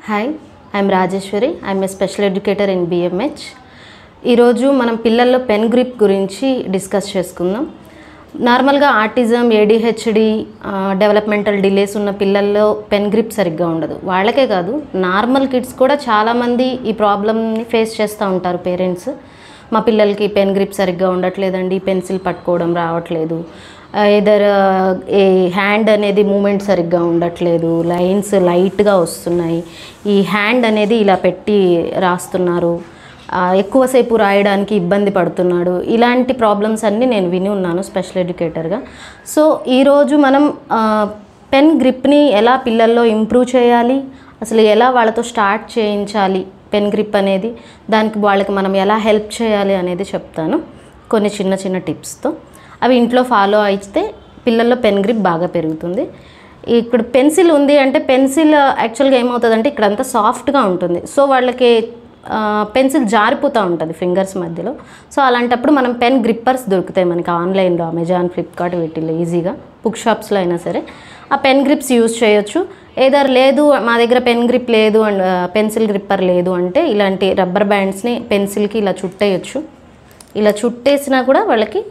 Hi, I am Rajeshwari. I am a special educator in BMH. ఈరోజు మనం పిల్లల్లో pen grip గురించి discuss చేసుకుందాం. నార్మల్గా ఆటిజం, ADHD, డెవలప్మెంటల్ డిలేస్ ఉన్న పిల్లల్లో పెన్ గ్రిప్ సరిగ్గా ఉండదు. వాళ్ళకే కాదు, నార్మల్ కిడ్స్ కూడా చాలామంది ఈ ప్రాబ్లమ్ని ఫేస్ చేస్తూ ఉంటారు పేరెంట్స్. మా పిల్లలకి పెన్ గ్రిప్ సరిగ్గా ఉండట్లేదండి, పెన్సిల్ పట్టుకోవడం రావట్లేదు, ఏదర్ ఏ హ్యాండ్ అనేది మూమెంట్ సరిగ్గా ఉండట్లేదు, లైన్స్ లైట్గా వస్తున్నాయి, ఈ హ్యాండ్ అనేది ఇలా పెట్టి రాస్తున్నారు, ఎక్కువసేపు రాయడానికి ఇబ్బంది పడుతున్నాడు. ఇలాంటి ప్రాబ్లమ్స్ అన్నీ నేను విని ఉన్నాను స్పెషల్ ఎడ్యుకేటర్గా. సో ఈరోజు మనం పెన్ గ్రిప్ని ఎలా పిల్లల్లో ఇంప్రూవ్ చేయాలి, అసలు ఎలా వాళ్ళతో స్టార్ట్ చేయించాలి పెన్ గ్రిప్ అనేది, దానికి వాళ్ళకి మనం ఎలా హెల్ప్ చేయాలి అనేది చెప్తాను కొన్ని చిన్న చిన్న టిప్స్తో. అవి ఇంట్లో ఫాలో అయితే పిల్లల్లో పెన్ గ్రిప్ బాగా పెరుగుతుంది. ఇక్కడ పెన్సిల్ ఉంది అంటే పెన్సిల్ యాక్చువల్గా ఏమవుతుందంటే ఇక్కడంతా సాఫ్ట్గా ఉంటుంది, సో వాళ్ళకి పెన్సిల్ జారిపోతూ ఉంటుంది ఫింగర్స్ మధ్యలో. సో అలాంటప్పుడు మనం పెన్ గ్రిప్పర్స్ దొరుకుతాయి మనకి ఆన్లైన్లో, అమెజాన్, ఫ్లిప్కార్ట్, వీటిల్లో ఈజీగా, బుక్ షాప్స్లో అయినా సరే ఆ పెన్ గ్రిప్స్ యూజ్ చేయొచ్చు. ఏదర్ లేదు మా దగ్గర పెన్ గ్రిప్ లేదు అండ్ పెన్సిల్ గ్రిప్పర్ లేదు అంటే ఇలాంటి రబ్బర్ బ్యాండ్స్ని పెన్సిల్కి ఇలా చుట్టేయచ్చు. ఇలా చుట్టేసినా కూడా వాళ్ళకి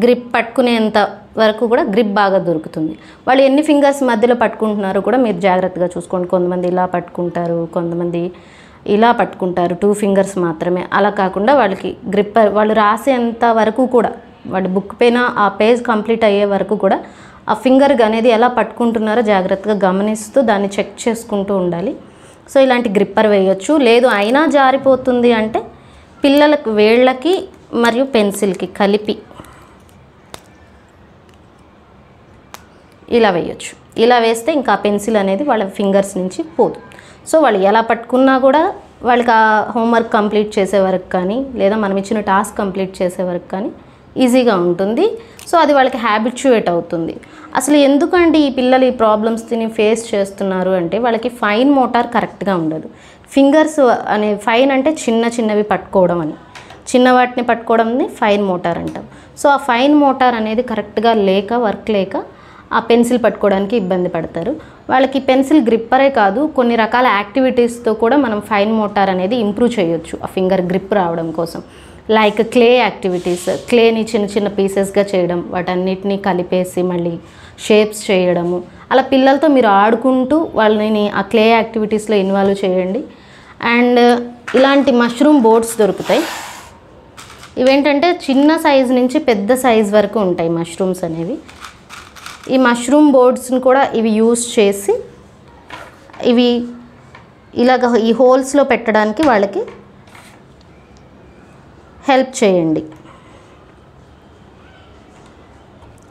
గ్రిప్ పట్టుకునేంత వరకు కూడా గ్రిప్ బాగా దొరుకుతుంది. వాళ్ళు ఎన్ని ఫింగర్స్ మధ్యలో పట్టుకుంటున్నారో కూడా మీరు జాగ్రత్తగా చూసుకోండి. కొంతమంది ఇలా పట్టుకుంటారు, కొంతమంది ఇలా పట్టుకుంటారు, 2 ఫింగర్స్ మాత్రమే. అలా కాకుండా వాళ్ళకి గ్రిప్పర్ వాళ్ళు రాసేంత వరకు కూడా, వాళ్ళ బుక్ పైన ఆ పేజ్ కంప్లీట్ అయ్యే వరకు కూడా ఆ ఫింగర్ అనేది ఎలా పట్టుకుంటున్నారో జాగ్రత్తగా గమనిస్తూ దాన్ని చెక్ చేసుకుంటూ ఉండాలి. సో ఇలాంటి గ్రిప్పర్ వేయొచ్చు. లేదు అయినా జారిపోతుంది అంటే పిల్లలకు వేళ్ళకి మరియు పెన్సిల్కి కలిపి ఇలా వేయొచ్చు. ఇలా వేస్తే ఇంకా పెన్సిల్ అనేది వాళ్ళ ఫింగర్స్ నుంచి పోదు. సో వాళ్ళు ఎలా పట్టుకున్నా కూడా వాళ్ళకి ఆ హోంవర్క్ కంప్లీట్ చేసే వరకు కానీ, లేదా మనం ఇచ్చిన టాస్క్ కంప్లీట్ చేసే వరకు కానీ ఈజీగా ఉంటుంది. సో అది వాళ్ళకి హ్యాబిచ్యుయేట్ అవుతుంది. అసలు ఎందుకంటే ఈ పిల్లలు ఈ ప్రాబ్లమ్స్ని ఫేస్ చేస్తున్నారు అంటే వాళ్ళకి ఫైన్ మోటార్ కరెక్ట్గా ఉండదు. ఫింగర్స్ అనే ఫైన్ అంటే చిన్న చిన్నవి పట్టుకోవడం అని, చిన్న వాటిని పట్టుకోవడంని ఫైన్ మోటార్ అంటాం. సో ఆ ఫైన్ మోటార్ అనేది కరెక్ట్గా లేక, వర్క్ లేక ఆ పెన్సిల్ పట్టుకోవడానికి ఇబ్బంది పడతారు. వాళ్ళకి పెన్సిల్ గ్రిప్పరే కాదు, కొన్ని రకాల యాక్టివిటీస్తో కూడా మనం ఫైన్ మోటార్ అనేది ఇంప్రూవ్ చేయొచ్చు ఆ ఫింగర్ గ్రిప్ రావడం కోసం. లైక్ క్లే యాక్టివిటీస్, క్లేని చిన్న చిన్న పీసెస్గా చేయడం, వాటన్నిటిని కలిపేసి మళ్ళీ షేప్స్ చేయడము. అలా పిల్లలతో మీరు ఆడుకుంటూ వాళ్ళని ఆ క్లే యాక్టివిటీస్లో ఇన్వాల్వ్ చేయండి. అండ్ ఇలాంటి మష్రూమ్ బోర్డ్స్ దొరుకుతాయి. ఇవేంటంటే చిన్న సైజు నుంచి పెద్ద సైజు వరకు ఉంటాయి మష్రూమ్స్ అనేవి. ఈ మష్రూమ్ బోర్డ్స్ని కూడా ఇవి యూజ్ చేసి ఇవి ఇలాగ ఈ హోల్స్లో పెట్టడానికి వాళ్ళకి హెల్ప్ చేయండి.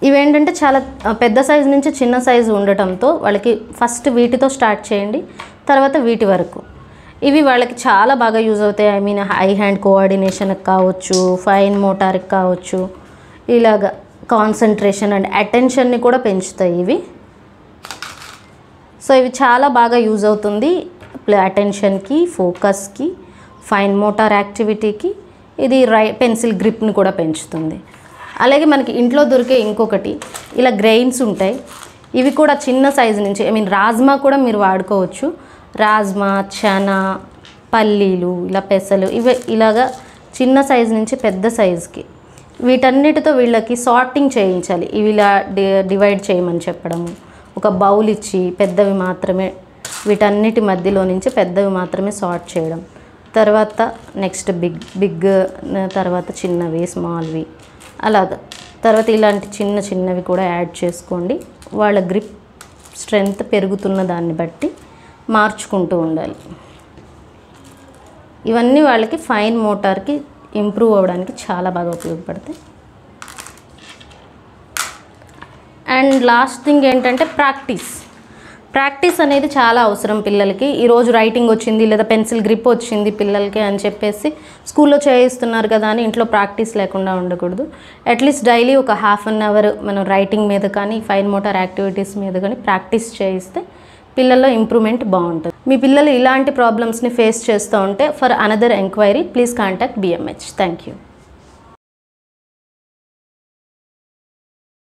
ఇవేంటంటే చాలా పెద్ద సైజు నుంచి చిన్న సైజు ఉండటంతో వాళ్ళకి ఫస్ట్ వీటితో స్టార్ట్ చేయండి, తర్వాత వీటి వరకు. ఇవి వాళ్ళకి చాలా బాగా యూజ్ అవుతాయి. ఐ మీన్ ఐ హ్యాండ్ కోఆర్డినేషన్కి కావచ్చు, ఫైన్ మోటార్కి కావచ్చు, ఇలాగా కాన్సన్ట్రేషన్ అండ్ అటెన్షన్ని కూడా పెంచుతాయి ఇవి. సో ఇవి చాలా బాగా యూజ్ అవుతుంది అటెన్షన్కి, ఫోకస్కి, ఫైన్ మోటార్ యాక్టివిటీకి. ఇది పెన్సిల్ గ్రిప్ని కూడా పెంచుతుంది. అలాగే మనకి ఇంట్లో దొరికే ఇంకొకటి ఇలా గ్రెయిన్స్ ఉంటాయి. ఇవి కూడా చిన్న సైజు నుంచి, ఐ మీన్ రాజ్మా కూడా మీరు వాడుకోవచ్చు. రాజ్మా, చనా, పల్లీలు, ఇలా పెసలు, ఇవి ఇలాగా చిన్న సైజు నుంచి పెద్ద సైజుకి వీటన్నిటితో వీళ్ళకి సార్టింగ్ చేయించాలి. ఇవి ఇలా డివైడ్ చేయమని చెప్పడము, ఒక బౌల్ ఇచ్చి పెద్దవి మాత్రమే, వీటన్నిటి మధ్యలో నుంచి పెద్దవి మాత్రమే సార్ట్ చేయడం, తర్వాత నెక్స్ట్ బిగ్, తర్వాత చిన్నవి, స్మాల్వి, అలాగా తర్వాత ఇలాంటి చిన్న చిన్నవి కూడా యాడ్ చేసుకోండి. వాళ్ళ గ్రిప్ స్ట్రెంగ్త్ పెరుగుతున్న దాన్ని బట్టి మార్చుకుంటూ ఉండాలి. ఇవన్నీ వాళ్ళకి ఫైన్ మోటార్కి ఇంప్రూవ్ అవ్వడానికి చాలా బాగా ఉపయోగపడతాయి. అండ్ లాస్ట్ థింగ్ ఏంటంటే ప్రాక్టీస్ అనేది చాలా అవసరం పిల్లలకి. ఈరోజు రైటింగ్ వచ్చింది లేదా పెన్సిల్ గ్రిప్ వచ్చింది పిల్లలకి అని చెప్పేసి స్కూల్లో చేయిస్తున్నారు కదా అని ఇంట్లో ప్రాక్టీస్ లేకుండా ఉండకూడదు. అట్లీస్ట్ డైలీ ఒక ½ అన్ అవర్ మనం రైటింగ్ మీద కానీ, ఫైన్ మోటార్ యాక్టివిటీస్ మీద కానీ ప్రాక్టీస్ చేయిస్తే పిల్లల్లో ఇంప్రూవ్మెంట్ బాగుంటుంది. మీ పిల్లలు ఇలాంటి ప్రాబ్లమ్స్ని ఫేస్ చేస్తూ ఉంటే for another enquiry please contact BMH. Thank you.